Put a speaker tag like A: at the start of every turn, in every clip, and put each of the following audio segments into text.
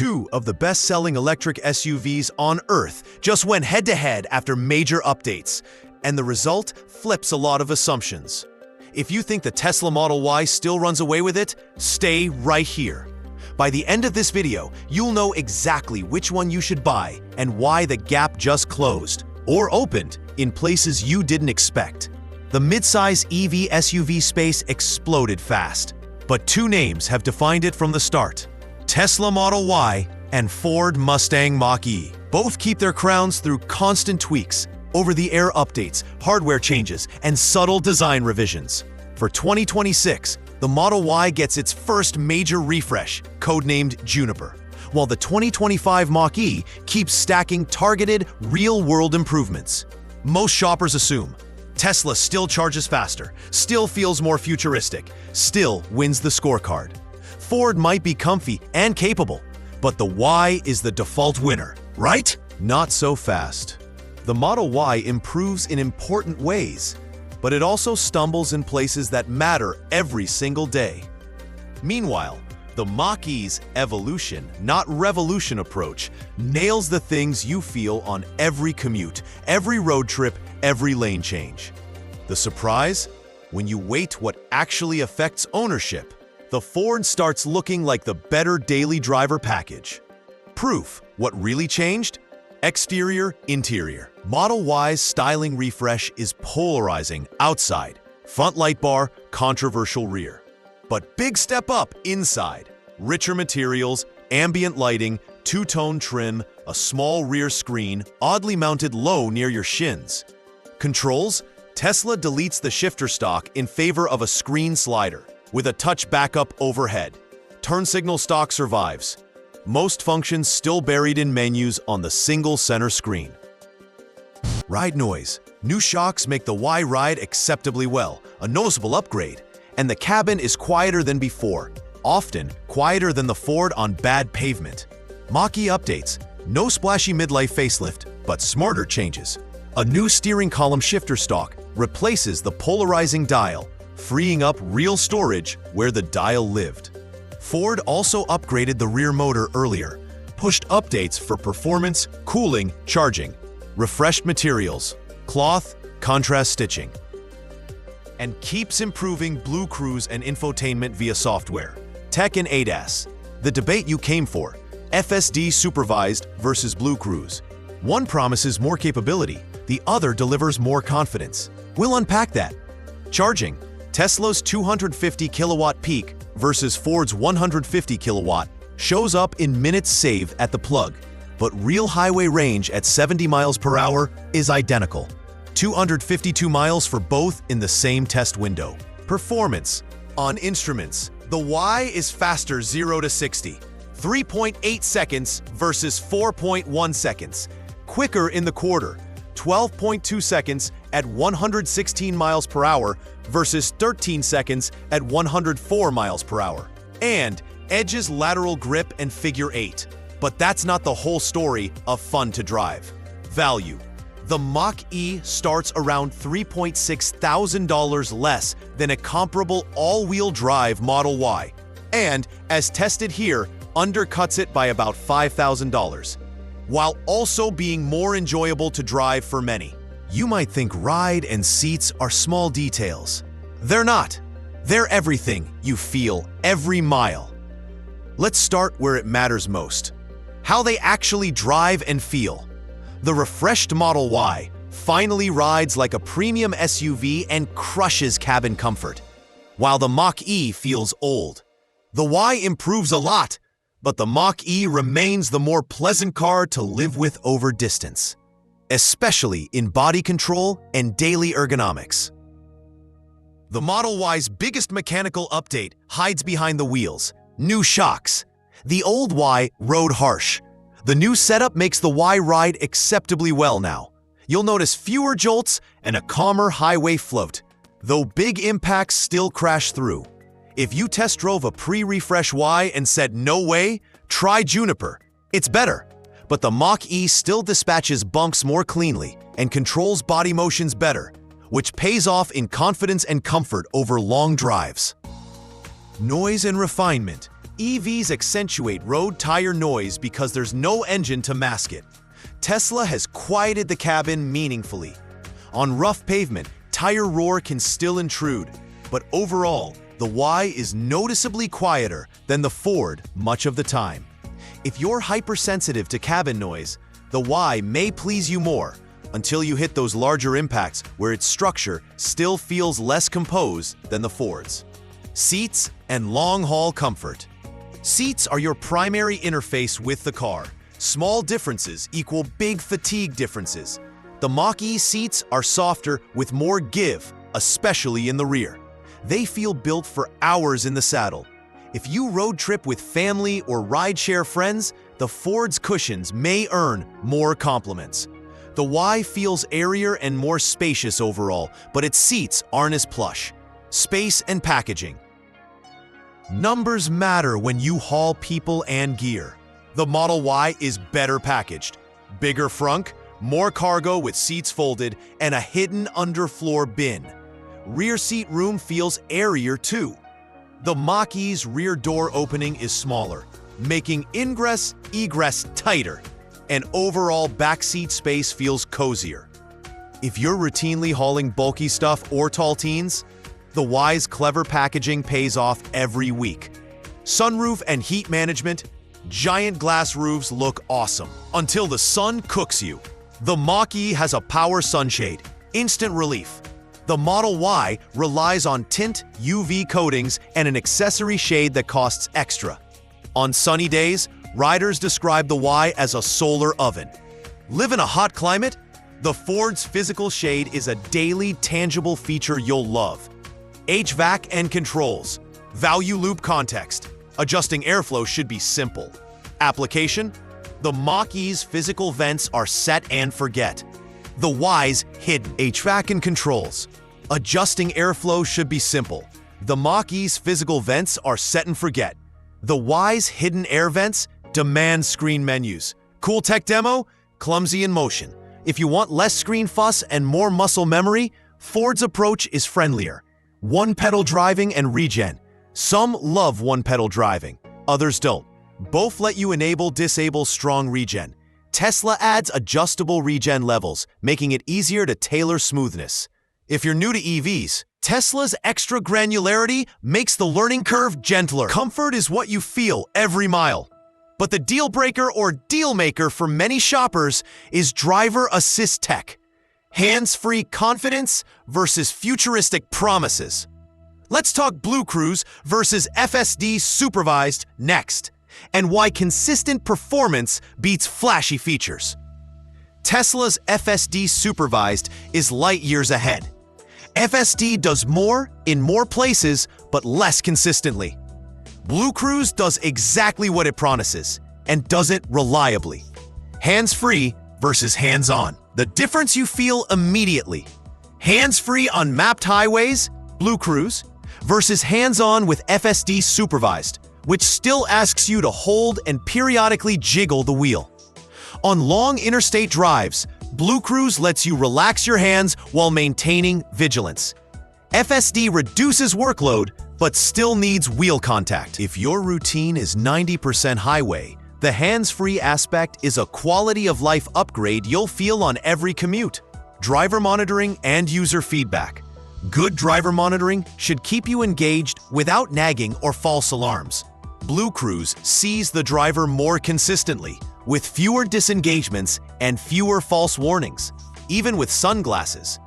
A: Two of the best-selling electric SUVs on Earth just went head-to-head after major updates, and the result flips a lot of assumptions. If you think the Tesla Model Y still runs away with it, stay right here. By the end of this video, you'll know exactly which one you should buy and why the gap just closed, or opened, in places you didn't expect. The midsize EV SUV space exploded fast, but two names have defined it from the start: Tesla Model Y and Ford Mustang Mach-E. Both keep their crowns through constant tweaks, over-the-air updates, hardware changes, and subtle design revisions. For 2026, the Model Y gets its first major refresh, codenamed Juniper, while the 2025 Mach-E keeps stacking targeted, real-world improvements. Most shoppers assume Tesla still charges faster, still feels more futuristic, still wins the scorecard. Ford might be comfy and capable, but the Y is the default winner, right? Not so fast. The Model Y improves in important ways, but it also stumbles in places that matter every single day. Meanwhile, the Mach-E's evolution, not revolution approach nails the things you feel on every commute, every road trip, every lane change. The surprise? When you weight what actually affects ownership, the Ford starts looking like the better daily driver package. Proof: what really changed? Exterior, interior. Model Y's styling refresh is polarizing outside, front light bar, controversial rear. But big step up inside. Richer materials, ambient lighting, two-tone trim, a small rear screen, oddly mounted low near your shins. Controls? Tesla deletes the shifter stalk in favor of a screen slider, with a touch backup overhead. Turn signal stalk survives. Most functions still buried in menus on the single center screen. Ride noise. New shocks make the Y ride acceptably well, a noticeable upgrade, and the cabin is quieter than before, often quieter than the Ford on bad pavement. Mach-E updates. No splashy midlife facelift, but smarter changes. A new steering column shifter stalk replaces the polarizing dial, freeing up real storage where the dial lived. Ford also upgraded the rear motor earlier, pushed updates for performance, cooling, charging, refreshed materials, cloth, contrast stitching, and keeps improving BlueCruise and infotainment via software. Tech and ADAS. The debate you came for: FSD Supervised versus BlueCruise. One promises more capability, the other delivers more confidence. We'll unpack that. Charging. Tesla's 250 kilowatt peak versus Ford's 150 kilowatt shows up in minutes saved at the plug, but real highway range at 70 miles per hour is identical. 252 miles for both in the same test window. Performance. On instruments, the Y is faster 0 to 60, 3.8 seconds versus 4.1 seconds. Quicker in the quarter, 12.2 seconds at 116 miles per hour versus 13 seconds at 104 miles per hour. And edges lateral grip and figure 8. But that's not the whole story of fun to drive. Value. The Mach-E starts around $3,600 less than a comparable all-wheel drive Model Y, and, as tested here, undercuts it by about $5,000, while also being more enjoyable to drive for many. You might think ride and seats are small details. They're not. They're everything you feel every mile. Let's start where it matters most: how they actually drive and feel. The refreshed Model Y finally rides like a premium SUV and crushes cabin comfort, while the Mach-E feels old. The Y improves a lot, but the Mach-E remains the more pleasant car to live with over distance, especially in body control and daily ergonomics. The Model Y's biggest mechanical update hides behind the wheels: new shocks. The old Y rode harsh. The new setup makes the Y ride acceptably well now. You'll notice fewer jolts and a calmer highway float, though big impacts still crash through. If you test drove a pre-refresh Y and said no way, try Juniper. It's better. But the Mach-E still dispatches bumps more cleanly and controls body motions better, which pays off in confidence and comfort over long drives. Noise and refinement. EVs accentuate road tire noise because there's no engine to mask it. Tesla has quieted the cabin meaningfully. On rough pavement, tire roar can still intrude, but overall, the Y is noticeably quieter than the Ford much of the time. If you're hypersensitive to cabin noise, the Y may please you more until you hit those larger impacts where its structure still feels less composed than the Ford's. Seats and long-haul comfort. Seats are your primary interface with the car. Small differences equal big fatigue differences. The Mach-E seats are softer with more give, especially in the rear. They feel built for hours in the saddle. If you road trip with family or rideshare friends, the Ford's cushions may earn more compliments. The Y feels airier and more spacious overall, but its seats aren't as plush. Space and packaging. Numbers matter when you haul people and gear. The Model Y is better packaged. Bigger frunk, more cargo with seats folded, and a hidden underfloor bin. Rear seat room feels airier too. The Mach-E's rear door opening is smaller, making ingress-egress tighter, and overall backseat space feels cozier. If you're routinely hauling bulky stuff or tall teens, the Y's clever packaging pays off every week. Sunroof and heat management, giant glass roofs look awesome until the sun cooks you. The Mach-E has a power sunshade, instant relief. The Model Y relies on tint, UV coatings, and an accessory shade that costs extra. On sunny days, riders describe the Y as a solar oven. Live in a hot climate? The Ford's physical shade is a daily, tangible feature you'll love. HVAC and controls. Value loop context. Adjusting airflow should be simple. Application? The Mach-E's physical vents are set and forget. The Y's hidden. HVAC and controls. Adjusting airflow should be simple. The Mach-E's physical vents are set and forget. The Y's hidden air vents demand screen menus. Cool tech demo? Clumsy in motion. If you want less screen fuss and more muscle memory, Ford's approach is friendlier. One-pedal driving and regen. Some love one-pedal driving, others don't. Both let you disable strong regen. Tesla adds adjustable regen levels, making it easier to tailor smoothness. If you're new to EVs, Tesla's extra granularity makes the learning curve gentler. Comfort is what you feel every mile. But the deal breaker or deal maker for many shoppers is driver assist tech. Hands-free confidence versus futuristic promises. Let's talk BlueCruise versus FSD Supervised next, and why consistent performance beats flashy features. Tesla's FSD Supervised is light years ahead. FSD does more in more places, but less consistently. BlueCruise does exactly what it promises, and does it reliably. Hands-free versus hands-on. The difference you feel immediately. Hands-free on mapped highways, BlueCruise, versus hands-on with FSD Supervised, which still asks you to hold and periodically jiggle the wheel. On long interstate drives, BlueCruise lets you relax your hands while maintaining vigilance. FSD reduces workload, but still needs wheel contact. If your routine is 90% highway, the hands-free aspect is a quality-of-life upgrade you'll feel on every commute. Driver monitoring and user feedback. Good driver monitoring should keep you engaged without nagging or false alarms. BlueCruise sees the driver more consistently, with fewer disengagements and fewer false warnings, even with sunglasses.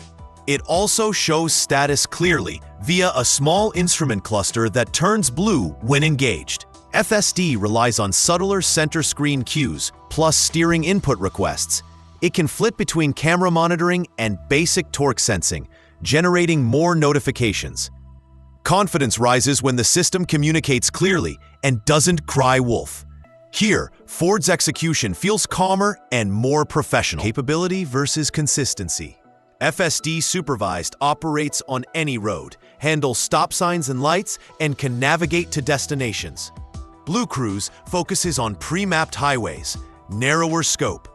A: It also shows status clearly via a small instrument cluster that turns blue when engaged. FSD relies on subtler center screen cues plus steering input requests. It can flip between camera monitoring and basic torque sensing, generating more notifications. Confidence rises when the system communicates clearly and doesn't cry wolf. Here, Ford's execution feels calmer and more professional. Capability versus consistency. FSD Supervised operates on any road, handles stop signs and lights, and can navigate to destinations. BlueCruise focuses on pre-mapped highways, narrower scope.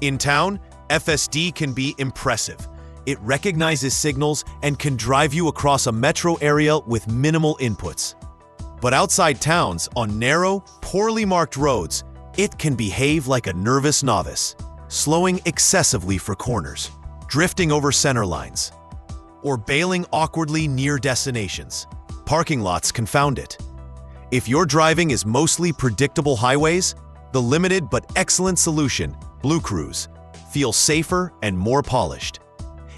A: In town, FSD can be impressive. It recognizes signals and can drive you across a metro area with minimal inputs. But outside towns, on narrow, poorly marked roads, it can behave like a nervous novice, slowing excessively for corners, drifting over center lines, or bailing awkwardly near destinations. Parking lots confound it. If your driving is mostly predictable highways, the limited but excellent solution, BlueCruise, feels safer and more polished.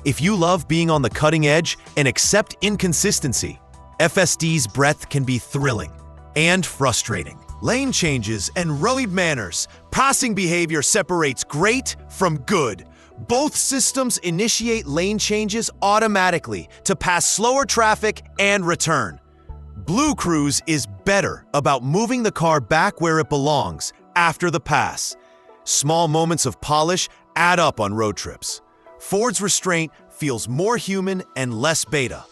A: If you love being on the cutting edge and accept inconsistency, FSD's breadth can be thrilling and frustrating. Lane changes and road manners, passing behavior separates great from good. Both systems initiate lane changes automatically to pass slower traffic and return. BlueCruise is better about moving the car back where it belongs after the pass. Small moments of polish add up on road trips. Ford's restraint feels more human and less beta.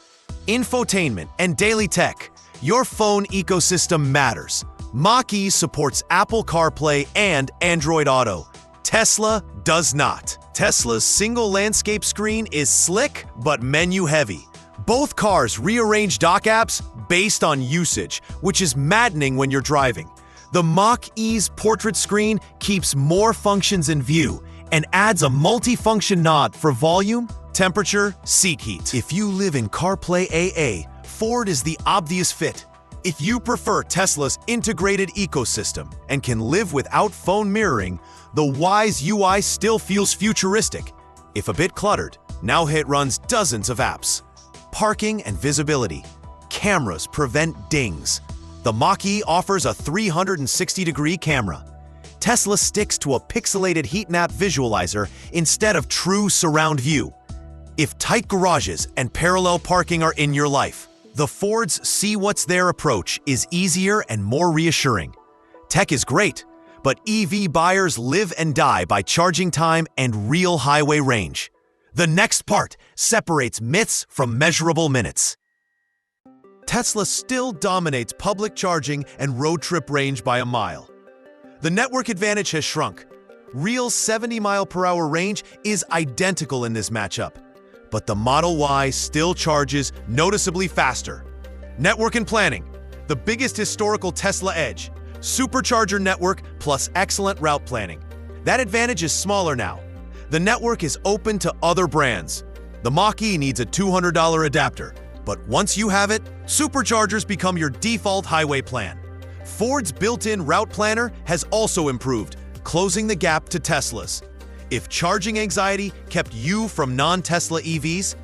A: Infotainment and daily tech. Your phone ecosystem matters. Mach-E supports Apple CarPlay and Android Auto. Tesla does not. Tesla's single landscape screen is slick but menu-heavy. Both cars rearrange dock apps based on usage, which is maddening when you're driving. The Mach-E's portrait screen keeps more functions in view and adds a multi-function nod for volume, temperature, seat heat. If you live in CarPlay AA, Ford is the obvious fit. If you prefer Tesla's integrated ecosystem and can live without phone mirroring, the Y's UI still feels futuristic. If a bit cluttered, now it runs dozens of apps. Parking and visibility. Cameras prevent dings. The Mach-E offers a 360-degree camera. Tesla sticks to a pixelated heat map visualizer instead of true surround view. If tight garages and parallel parking are in your life, the Ford's See What's There approach is easier and more reassuring. Tech is great, but EV buyers live and die by charging time and real highway range. The next part separates myths from measurable minutes. Tesla still dominates public charging and road trip range by a mile. The network advantage has shrunk. Real 70-mile-per-hour range is identical in this matchup, but the Model Y still charges noticeably faster. Network and planning, the biggest historical Tesla edge. Supercharger network plus excellent route planning. That advantage is smaller now. The network is open to other brands. The Mach-E needs a $200 adapter, but once you have it, superchargers become your default highway plan. Ford's built-in route planner has also improved, closing the gap to Tesla's. If charging anxiety kept you from non-Tesla EVs,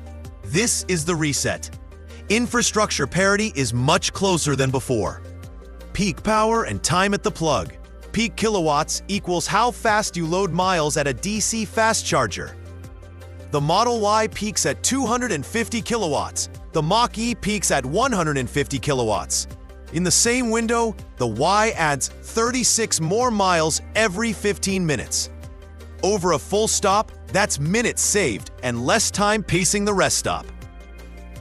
A: this is the reset. Infrastructure parity is much closer than before. Peak power and time at the plug. Peak kilowatts equals how fast you load miles at a DC fast charger. The Model Y peaks at 250 kilowatts. The Mach-E peaks at 150 kilowatts. In the same window, the Y adds 36 more miles every 15 minutes. Over a full stop, that's minutes saved and less time pacing the rest stop.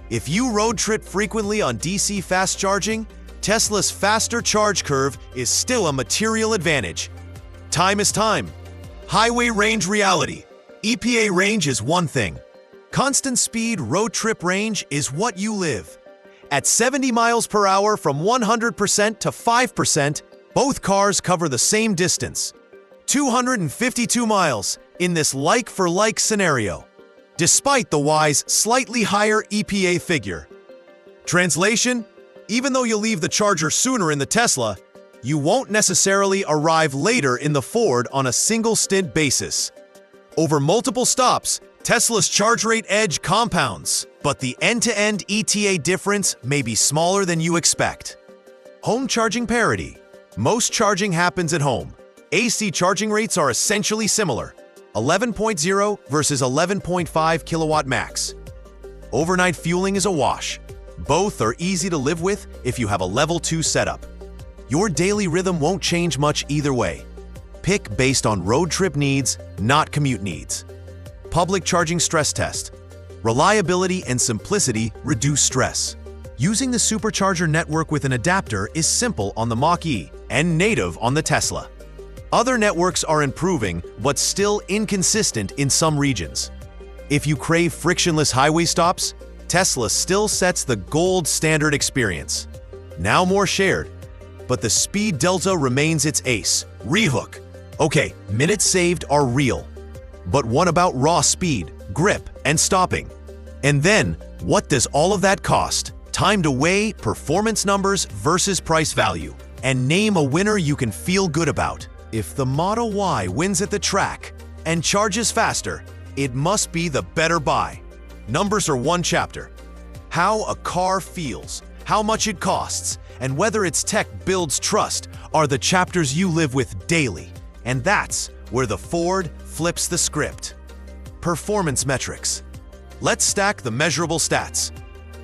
A: If you road trip frequently on DC fast charging, Tesla's faster charge curve is still a material advantage. Time is time. Highway range reality. EPA range is one thing. Constant speed road trip range is what you live. At 70 miles per hour from 100% to 5%, both cars cover the same distance. 252 miles in this like-for-like scenario, despite the Y's slightly higher EPA figure. Translation: even though you'll leave the charger sooner in the Tesla, you won't necessarily arrive later in the Ford on a single-stint basis. Over multiple stops, Tesla's charge rate edge compounds, but the end-to-end ETA difference may be smaller than you expect. Home charging parity. Most charging happens at home. AC charging rates are essentially similar, 11.0 versus 11.5 kilowatt max. Overnight fueling is a wash. Both are easy to live with if you have a level 2 setup. Your daily rhythm won't change much either way. Pick based on road trip needs, not commute needs. Public charging stress test. Reliability and simplicity reduce stress. Using the supercharger network with an adapter is simple on the Mach-E and native on the Tesla. Other networks are improving, but still inconsistent in some regions. If you crave frictionless highway stops, Tesla still sets the gold standard experience. now more shared. But the speed delta remains its ace. Rehook. Okay, minutes saved are real. But what about raw speed, grip, and stopping? And then, what does all of that cost? Time to weigh performance numbers versus price value, and name a winner you can feel good about. If the Model Y wins at the track and charges faster, it must be the better buy. Numbers are one chapter. How a car feels, how much it costs, and whether its tech builds trust are the chapters you live with daily. And that's where the Ford flips the script. Performance metrics. Let's stack the measurable stats.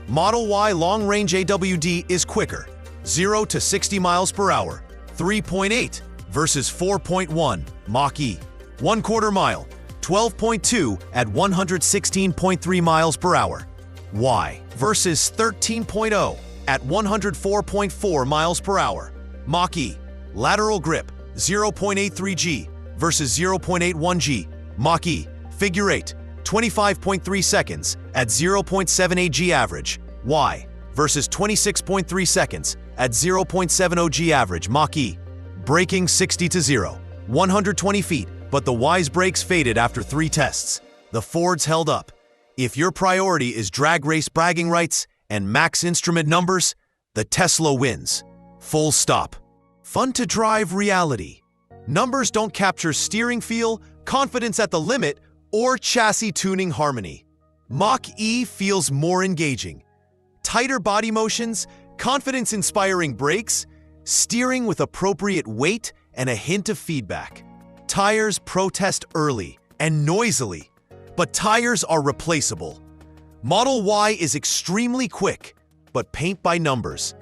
A: Model Y long-range AWD is quicker, 0 to 60 miles per hour, 3.8 versus 4.1 Mach-E. 1/4 mile, 12.2 at 116.3 miles per hour. Y versus 13.0 at 104.4 miles per hour. Mach-E. Lateral grip, 0.83 G versus 0.81 G. Mach-E. Figure 8, 25.3 seconds at 0.78 G average. Y versus 26.3 seconds at 0.70 G average. Mach-E. Braking 60 to 0, 120 feet, but the Y's brakes faded after 3 tests. The Ford's held up. If your priority is drag race bragging rights and max instrument numbers, the Tesla wins. Full stop. Fun to drive reality. Numbers don't capture steering feel, confidence at the limit, or chassis tuning harmony. Mach-E feels more engaging. Tighter body motions, confidence-inspiring brakes, steering with appropriate weight and a hint of feedback. Tires protest early and noisily, but tires are replaceable. Model Y is extremely quick, but paint by numbers.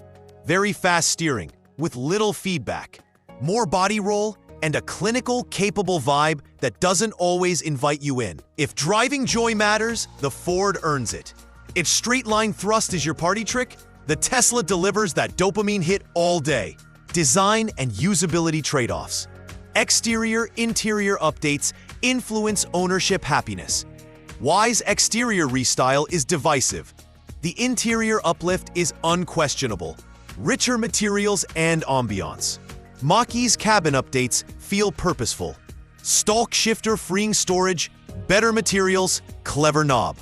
A: Very fast steering, with little feedback. More body roll, and a clinical, capable vibe that doesn't always invite you in. If driving joy matters, the Ford earns it. If straight-line thrust is your party trick, the Tesla delivers that dopamine hit all day. Design and usability trade-offs. Exterior-interior updates influence ownership happiness. Y's exterior restyle is divisive. The interior uplift is unquestionable. Richer materials and ambiance. Mach-E's cabin updates feel purposeful. Stalk shifter freeing storage, better materials, clever knob.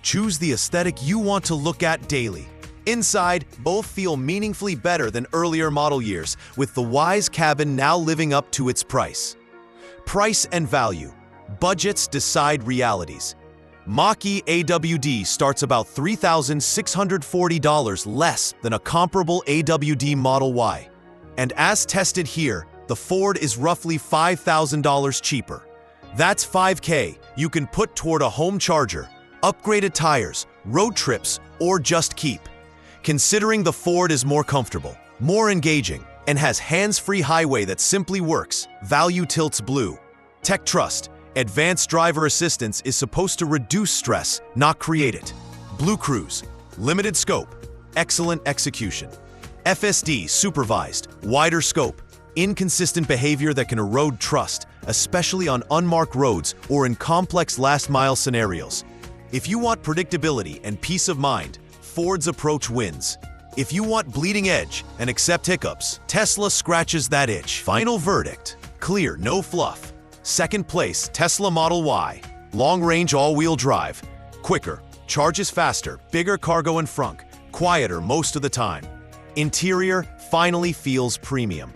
A: Choose the aesthetic you want to look at daily. Inside, both feel meaningfully better than earlier model years, with the Y's cabin now living up to its price. Price and value. Budgets decide realities. Mach-E AWD starts about $3,640 less than a comparable AWD Model Y. And as tested here, the Ford is roughly $5,000 cheaper. That's $5K you can put toward a home charger, upgraded tires, road trips, or just keep. Considering the Ford is more comfortable, more engaging, and has hands-free highway that simply works, value tilts blue. Tech trust. Advanced driver assistance is supposed to reduce stress, not create it. BlueCruise. Limited scope. Excellent execution. FSD supervised, wider scope, inconsistent behavior that can erode trust, especially on unmarked roads or in complex last-mile scenarios. If you want predictability and peace of mind, Ford's approach wins. If you want bleeding edge and accept hiccups, Tesla scratches that itch. Final verdict: clear, no fluff. Second place, Tesla Model Y. Long-range all-wheel drive. Quicker, charges faster, bigger cargo and frunk, quieter most of the time. Interior finally feels premium.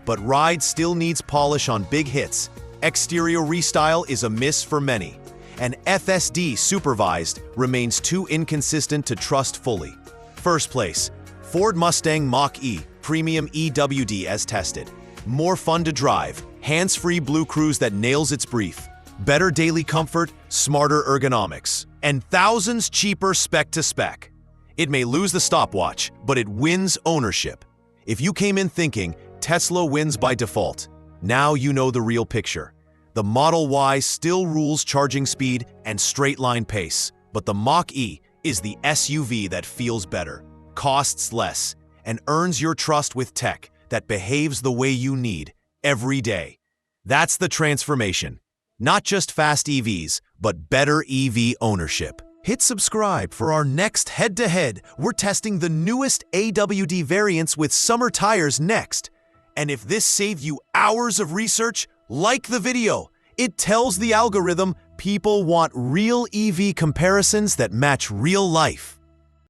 A: But ride still needs polish on big hits. Exterior restyle is a miss for many. And FSD Supervised remains too inconsistent to trust fully. First place, Ford Mustang Mach-E Premium EWD as tested. More fun to drive, hands-free BlueCruise that nails its brief. Better daily comfort, smarter ergonomics, and thousands cheaper spec to spec. It may lose the stopwatch, but it wins ownership. If you came in thinking Tesla wins by default, now you know the real picture. The Model Y still rules charging speed and straight-line pace, but the Mach-E is the SUV that feels better, costs less, and earns your trust with tech that behaves the way you need every day. That's the transformation. Not just fast EVs, but better EV ownership. Hit subscribe for our next head-to-head. We're testing the newest AWD variants with summer tires next. And if this saved you hours of research, like the video. It tells the algorithm people want real EV comparisons that match real life.